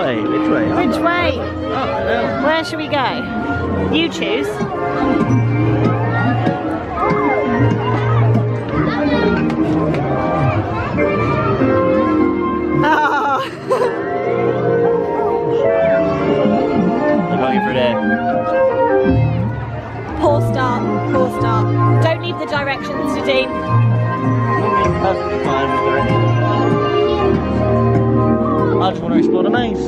way? Which way? Which way? Oh, Where should we go? You choose. Oh. I'm going through there. Poor start, poor start. Don't leave the directions to Dean. Perfectly fine with directions. I just want to explore the maze.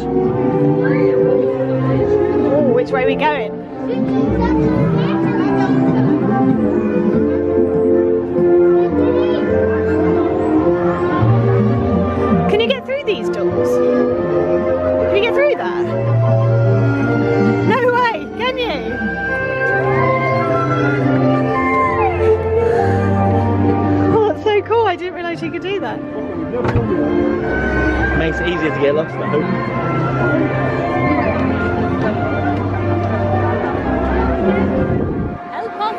Oh, which way are we going? Can you get through these doors? Can you get through that? No way, can you? Oh, that's so cool. I didn't realise you could do that. Makes it easier to get lost though. Help us!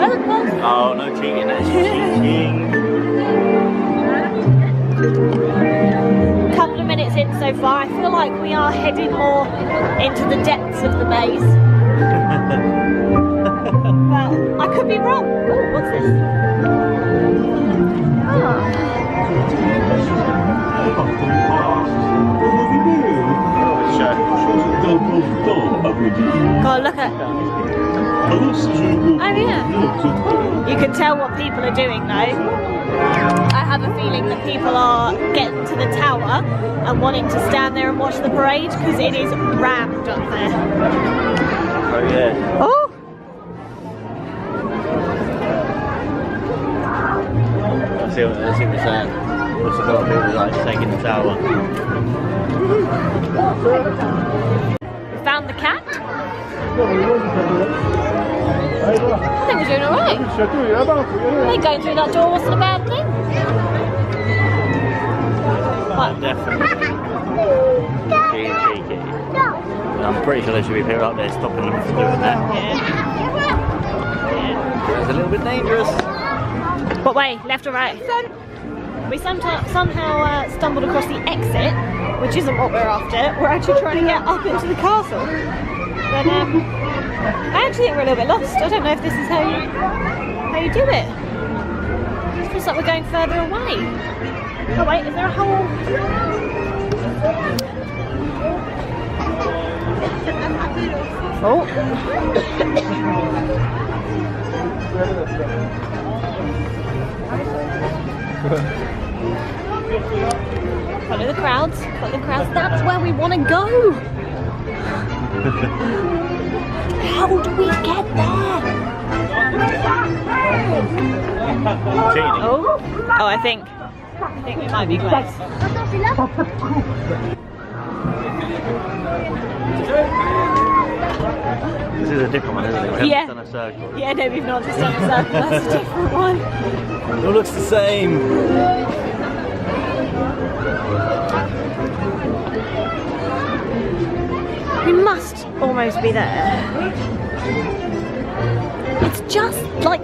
Help us! Oh, no cheating, that's cheating. Couple of minutes in so far, I feel like we are heading more into the depths of the maze. But I could be wrong. Ooh, what's this? God, look at. Oh yeah. You can tell what people are doing though. I have a feeling that people are getting to the tower and wanting to stand there and watch the parade because it is rammed up there. Oh yeah. Oh! Let's see what they're saying. What's the lot of people like taking the tower? We found the cat. I think we're doing alright. I think going through that door wasn't a bad thing. What? Definitely. Being cheeky. I'm pretty sure there should be people up there stopping them from doing that. Yeah. It's a little bit dangerous. What way? Left or right? We somehow stumbled across the exit, which isn't what we're after. We're actually trying to get up into the castle. But I actually think we're a little bit lost. I don't know if this is how you do it. It feels like we're going further away. Oh wait, is there a hole? Oh. Follow the crowds. Follow the crowds. That's where we want to go. How do we get there? Oh, I think we might be close. This is a different one, isn't it? We haven't done a circle. Yeah, no, we've not just done a circle. That's a different one. It all looks the same. We must almost be there. It's just like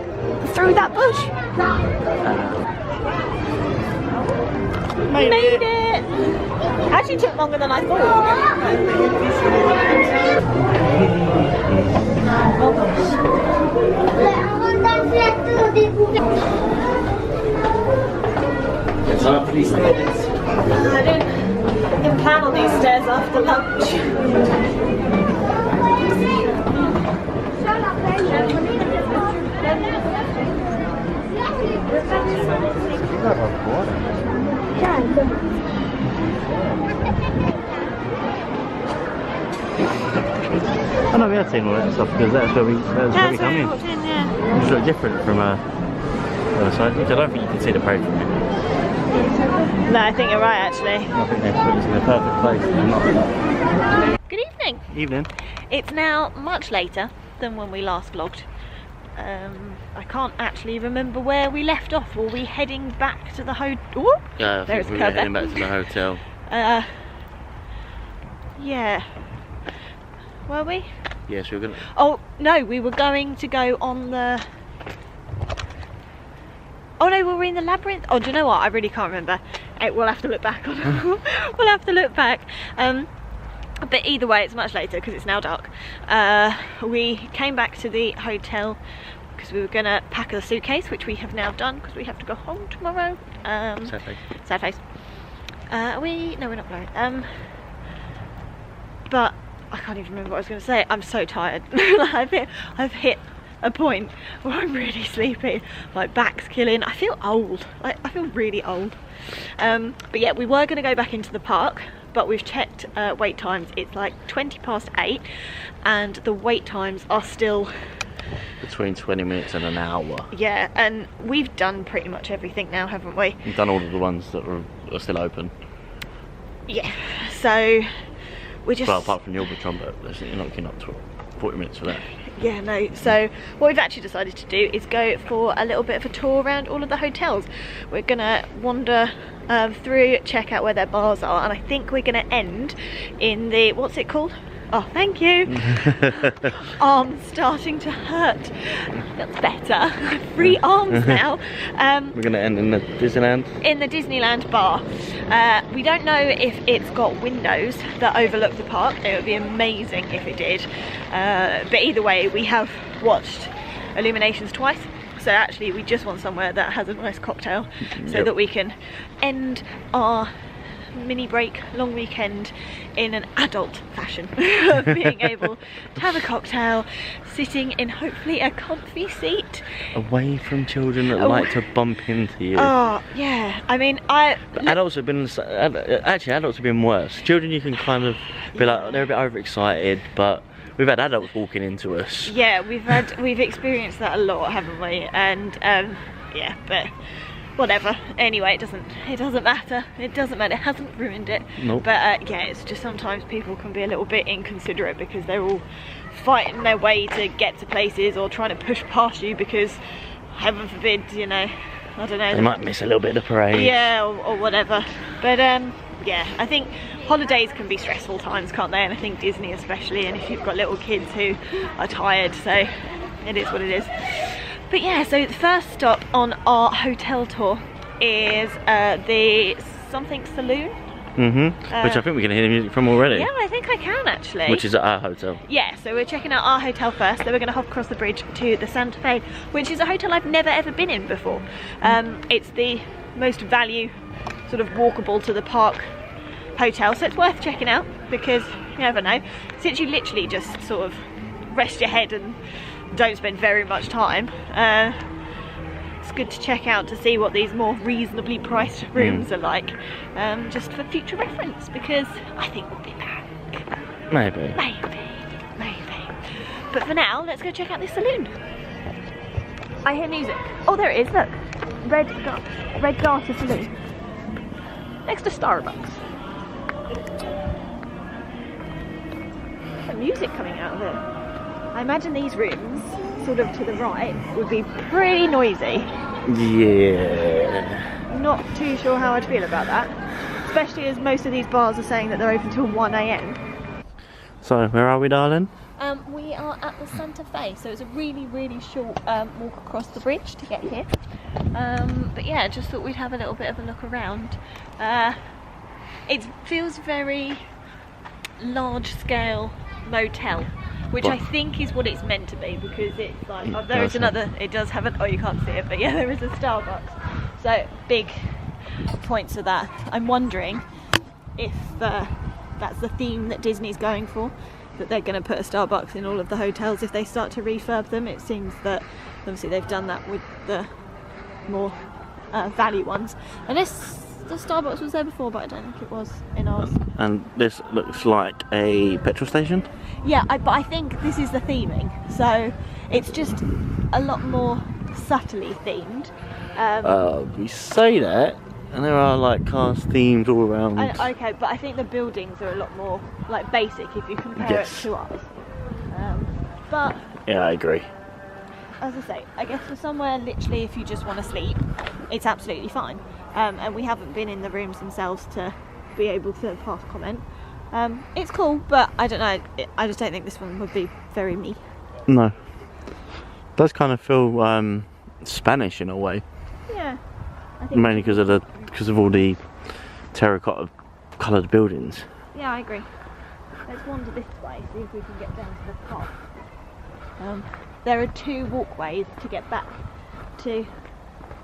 through that bush. Made it! Actually took longer than I thought. It's up for these stairs. I didn't plan on these stairs after lunch. Oh no, we had seen all that stuff because that's where we come in. Yeah. It's look different from the other side, which I don't think you can see the parade from here. No, I think you're right actually. I think they've put us in the perfect place. Good evening. Evening. It's now much later than when we last vlogged. I can't actually remember where we left off. Were we heading back to the hotel? Yeah, I think we were heading back to the hotel. Yeah. Were we? Yes, we were going to... Oh, no, we were going to go on the... Oh no, were we in the labyrinth? Oh, do you know what? I really can't remember. We'll have to look back on. We'll have to look back. But either way, it's much later because it's now dark. We came back to the hotel because we were going to pack a suitcase, which we have now done because we have to go home tomorrow. Sad face. Sad face. No, we're not going. But I can't even remember what I was going to say. I'm so tired. I've hit a point where I'm really sleepy. My back's killing. I feel old. I feel really old. But yeah, we were going to go back into the park, but we've checked wait times. It's like 8:20 and the wait times are still between 20 minutes and an hour. Yeah, and we've done pretty much everything now, haven't we? We've done all of the ones that are still open. Yeah, so we just... Well, apart from the Orbitron, but you're not looking up to 40 minutes for that. Yeah, no, so what we've actually decided to do is go for a little bit of a tour around all of the hotels. We're gonna wander through, check out where their bars are, and I think we're gonna end in the, what's it called? Oh, thank you. Arms starting to hurt. That's better. Free arms now. We're going to end in the Disneyland? In the Disneyland bar. We don't know if it's got windows that overlook the park. It would be amazing if it did. But either way, we have watched Illuminations twice. So actually we just want somewhere that has a nice cocktail so that we can end our mini break, long weekend in an adult fashion of being able to have a cocktail, sitting in hopefully a comfy seat. Away from children that like to bump into you. Oh, yeah. I mean, But adults have been, actually adults have been worse. Children you can kind of be like, they're a bit overexcited, but we've had adults walking into us. Yeah, we've experienced that a lot, haven't we? And yeah, but whatever. Anyway, it doesn't matter. It doesn't matter. It hasn't ruined it. Nope. But yeah, it's just sometimes people can be a little bit inconsiderate because they're all fighting their way to get to places or trying to push past you because, heaven forbid, you know, I don't know. They might miss a little bit of the parade. Yeah, or whatever. But yeah, I think holidays can be stressful times, can't they? And I think Disney especially, and if you've got little kids who are tired, so it is what it is. But yeah, so the first stop on our hotel tour is the something saloon. Which I think we can hear the music from already. Yeah, I think I can actually. Which is at our hotel. Yeah, so we're checking out our hotel first, then we're going to hop across the bridge to the Santa Fe, which is a hotel I've never ever been in before. It's the most value, sort of walkable to the park hotel, so it's worth checking out because you never know. Since you literally just sort of rest your head and don't spend very much time, it's good to check out to see what these more reasonably priced rooms are like, just for future reference, because I think we'll be back. Maybe. But for now, let's go check out this saloon. I hear music. Oh, there it is, look. Red Garter Saloon. Next to Starbucks. The music coming out of it. I imagine these rooms, sort of to the right, would be pretty noisy. Yeah. Not too sure how I'd feel about that. Especially as most of these bars are saying that they're open till 1 AM. So, where are we, darling? We are at the Santa Fe, so it's a really, really short walk across the bridge to get here. But yeah, just thought we'd have a little bit of a look around. It feels very large-scale motel, which I think is what it's meant to be, because it's like, oh, there is another, it does have oh, you can't see it, but yeah, there is a Starbucks. So big points of that. I'm wondering if that's the theme that Disney's going for, that they're going to put a Starbucks in all of the hotels if they start to refurb them. It seems that obviously they've done that with the more value ones. Unless the Starbucks was there before, but I don't think it was in ours. And this looks like a petrol station? Yeah, but I think this is the theming, so it's just a lot more subtly themed. We say that, and there are like cars themed all around. Okay, but I think the buildings are a lot more like basic if you compare it to ours. But yeah, I agree. As I say, I guess for somewhere literally if you just want to sleep, it's absolutely fine. And we haven't been in the rooms themselves to be able to pass comment. It's cool, but I don't know, I just don't think this one would be very me. No. It does kind of feel Spanish in a way. Yeah. I think mainly because of all the terracotta coloured buildings. Yeah, I agree. Let's wander this way, see if we can get down to the park. There are 2 walkways to get back to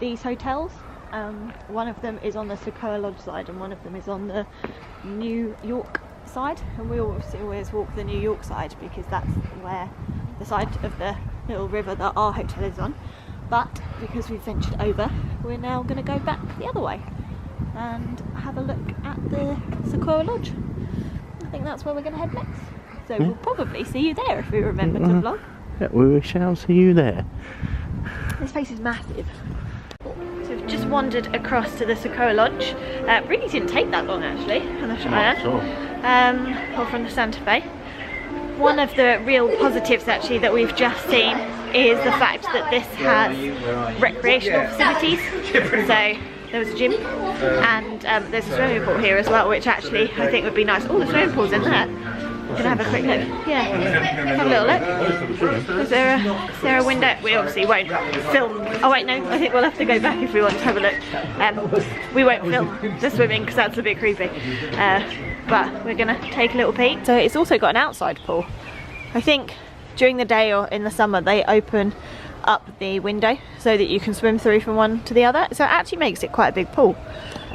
these hotels. One of them is on the Sequoia Lodge side and one of them is on the New York side, and we obviously always walk the New York side because that's where the side of the little river that our hotel is on. But because we've ventured over, we're now going to go back the other way and have a look at the Sequoia Lodge. I think that's where we're going to head next. So we'll probably see you there if we remember to vlog. Yeah, we shall see you there. This place is massive. So we've just wandered across to the Sequoia Lodge. Really didn't take that long actually, on the or from the Santa Fe. One of the real positives actually that we've just seen is the fact that this has recreational facilities. So there was a gym and there's a swimming pool here as well, which actually I think would be nice. Oh, the swimming pool's in there. We're gonna have a quick look. Yeah, have a little look. Is there a window? We obviously won't film. Oh wait, no, I think we'll have to go back if we want to have a look. We won't film the swimming because that's a bit creepy. But we're gonna take a little peek. So it's also got an outside pool. I think during the day or in the summer they open up the window so that you can swim through from one to the other. So it actually makes it quite a big pool.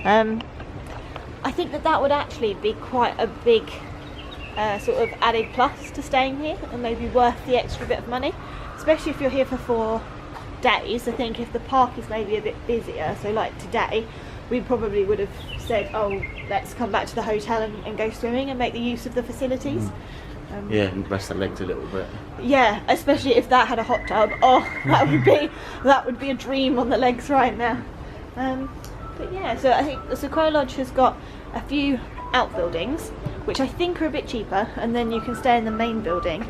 I think that would actually be quite a big sort of added plus to staying here and maybe worth the extra bit of money, especially if you're here for 4 days. I think if the park is maybe a bit busier, so like today, we probably would have said, oh, let's come back to the hotel and go swimming and make the use of the facilities. Yeah, and rest the legs a little bit. Yeah, especially if that had a hot tub. Oh, that would be a dream on the legs right now. But yeah, so I think the Sequoia Lodge has got a few outbuildings, which I think are a bit cheaper, and then you can stay in the main building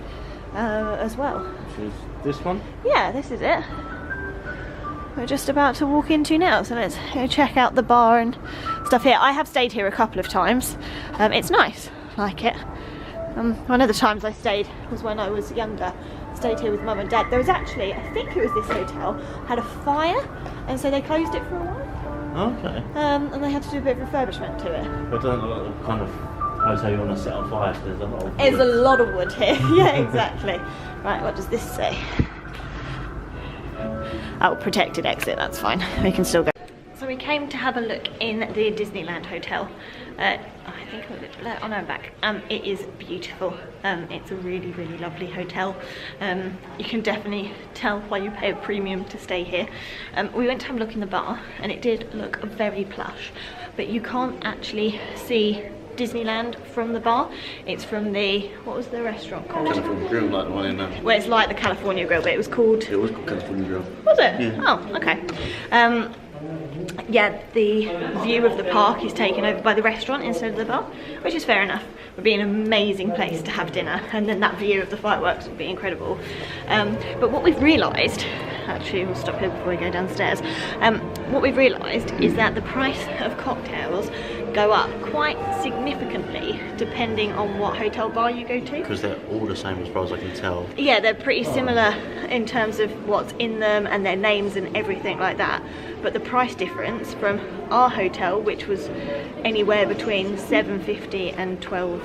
as well. Which is this one? Yeah, this is it. We're just about to walk into now, so let's go check out the bar and stuff here. I have stayed here a couple of times. It's nice, I like it. One of the times I stayed was when I was younger. I stayed here with Mum and Dad. There was actually, I think it was this hotel, had a fire, and so they closed it for a while. Okay. And they had to do a bit of refurbishment to it. But a lot of kind of hotel you want to set on fire, there's a lot of wood. There's a lot of wood here. Yeah, exactly. Right, what does this say? Oh, protected exit, that's fine. We can still go. So we came to have a look in the Disneyland Hotel. I think it was, oh no, I'm back. It is beautiful. It's a really, really lovely hotel. You can definitely tell why you pay a premium to stay here. We went to have a look in the bar and it did look very plush, but you can't actually see Disneyland from the bar. It's from the, what was the restaurant called? California Grill, like the one in there. Well, it's like the California Grill, but it was called... It was called California Grill. Was it? Yeah. Oh, okay. Yeah, the view of the park is taken over by the restaurant instead of the bar, which is fair enough. It would be an amazing place to have dinner, and then that view of the fireworks would be incredible. But what we've realised, actually we'll stop here before we go downstairs, what we've realised is that the price of cocktails go up quite significantly depending on what hotel bar you go to. Because they're all the same as far as I can tell. Yeah, they're pretty similar in terms of what's in them and their names and everything like that. But the price difference from our hotel, which was anywhere between $7.50 and €12,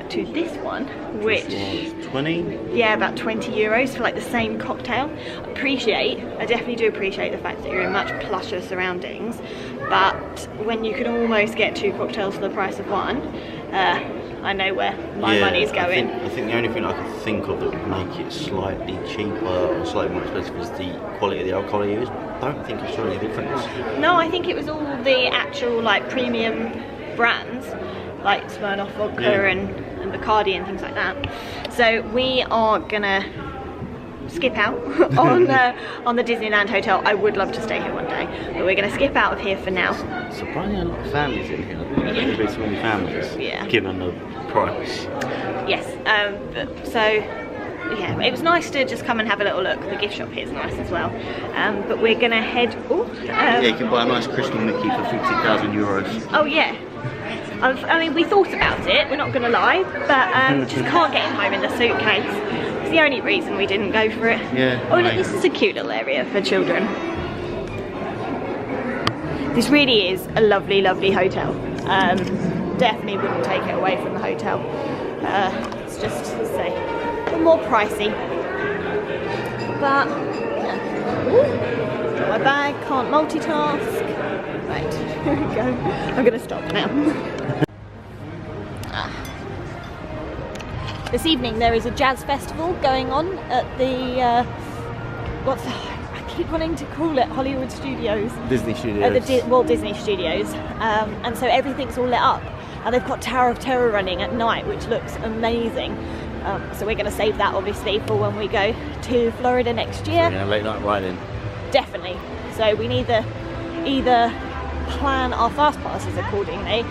to this one, which was 20? Yeah, about 20 euros for like the same cocktail. I definitely do appreciate the fact that you're in much plusher surroundings, but when you can almost get 2 cocktails for the price of one, I know where my money's going. I think the only thing I can think of that would make it slightly cheaper or slightly more expensive is the quality of the alcohol you use. I don't think it's really a difference. No, I think it was all the actual like premium brands, like Smirnoff vodka and Bacardi and things like that. So we are gonna skip out on the Disneyland Hotel. I would love to stay here one day, but we're gonna skip out of here for now. Surprisingly a lot of families in here. I think there's been so many families, yeah, given the price. Yes, so yeah, it was nice to just come and have a little look. The gift shop here is nice as well. But we're gonna head. Yeah, you can buy a nice crystal Mickey for 50,000 euros. Oh yeah. I mean, we thought about it, we're not going to lie, but just can't get him home in the suitcase. It's the only reason we didn't go for it. Yeah. Oh look, this is a cute little area for children. This really is a lovely, lovely hotel. definitely wouldn't take it away from the hotel. It's just, say, more pricey. But, yeah. Ooh, got my bag, can't multitask. Right, here we go. I'm gonna stop now. This evening there is a jazz festival going on at the, I keep wanting to call it Hollywood Studios. Disney Studios. At the Walt Disney Studios. And so everything's all lit up. And they've got Tower of Terror running at night, which looks amazing. So we're going to save that obviously for when we go to Florida next year. So late night riding. Definitely. So we need to either plan our fast passes accordingly,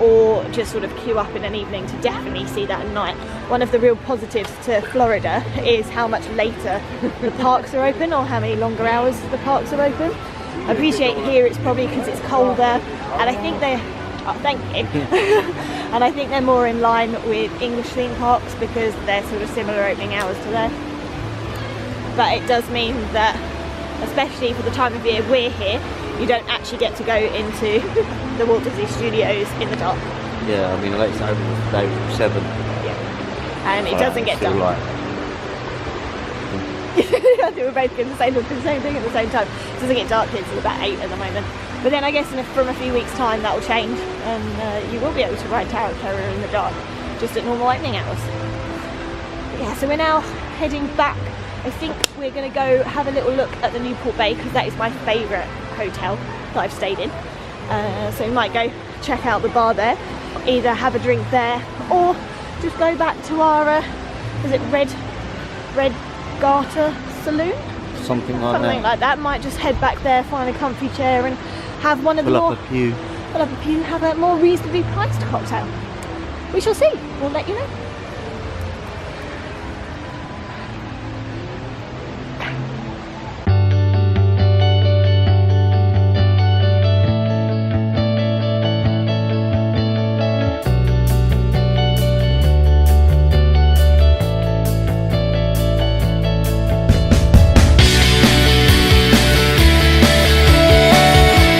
or just sort of queue up in an evening to definitely see that at night. One of the real positives to Florida is how much later the parks are open, or how many longer hours the parks are open. I appreciate here it's probably because it's colder, and I think they're, oh, thank you. And I think they're more in line with English theme parks because they're sort of similar opening hours to there. But it does mean that, especially for the time of year we're here, you don't actually get to go into the Walt Disney Studios in the dark. Yeah, I mean, the latest open was today 7. Yeah. And it doesn't get dark. Light. I think we're both going to say the same thing at the same time. It doesn't get dark here until about 8 at the moment. But then I guess from a few weeks' time that will change, and you will be able to ride Tower of Terror in the dark, just at normal opening hours. But yeah, so we're now heading back. I think we're going to go have a little look at the Newport Bay, because that is my favourite hotel that I've stayed in. So we might go check out the bar there, either have a drink there, or just go back to our, is it Red Garter Saloon? Something like that. Might just head back there, find a comfy chair and have one of the more... Pull up a pew, have a more reasonably priced cocktail. We shall see. We'll let you know.